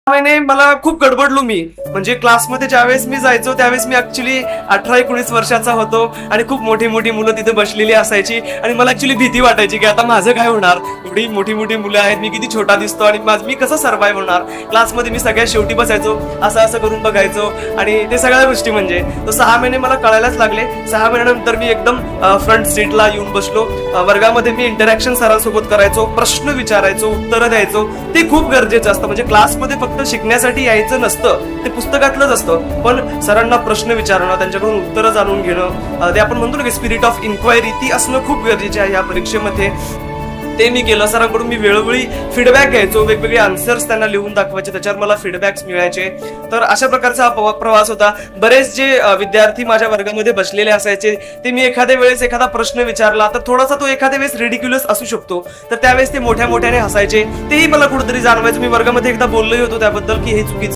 महिने मला खूप गडबडलो मी. म्हणजे क्लासमध्ये ज्यावेळेस मी जायचो त्यावेळेस मी ऍक्च्युली 18-19 वर्षाचा होतो आणि खूप मोठी मोठी मुलं तिथे बसलेली असायची आणि मला ऍक्च्युली भीती वाटायची की आता माझं काय होणार, एवढी मोठी मोठी मुलं आहेत, मी किती छोटा दिसतो आणि मी कसं सर्व्हाइव्ह होणार. क्लासमध्ये मी सगळ्यात शेवटी बसायचो, असं असं करून बघायचो आणि ते सगळ्या गोष्टी म्हणजे तो 6 महिने मला कळायलाच लागले. 6 महिन्यानंतर मी एकदम फ्रंट सीटला येऊन बसलो. वर्गामध्ये मी इंटरॅक्शन सरांसोबत करायचो, प्रश्न विचारायचो, उत्तरं द्यायचो. ते खूप गरजेचं असतं. म्हणजे क्लासमध्ये फक्त शिकण्यासाठी यायचं नसतं, ते पुस्तकातलंच असतं, पण सरांना प्रश्न विचारणं, त्यांच्याकडून उत्तरं जाणून घेणं, ते आपण म्हणतो ना की स्पिरिट ऑफ इन्क्वायरी, ती असणं खूप गरजेचे आहे या परीक्षेमध्ये. ते मी केलं. सरांकडून मी वेळोवेळी फीडबॅक घ्यायचो, वेगवेगळे आन्सर्स त्यांना लिहून दाखवायचे, त्याच्यावर मला फीडबॅक्स मिळायचे. तर अशा प्रकारचा हा प्रवास होता. बरेच जे विद्यार्थी माझ्या वर्गामध्ये बसलेले असायचे ते मी एखाद्या वेळेस एखादा प्रश्न विचारला तर थोडासा तो एखाद्या वेळेस रिडिक्युलस असू शकतो, तर त्यावेळेस ते मोठ्या मोठ्याने हसायचे. तेही मला कुठेतरी जाणवायचं. मी वर्गामध्ये एकदा बोललोही होतो त्याबद्दल की हे चुकीचं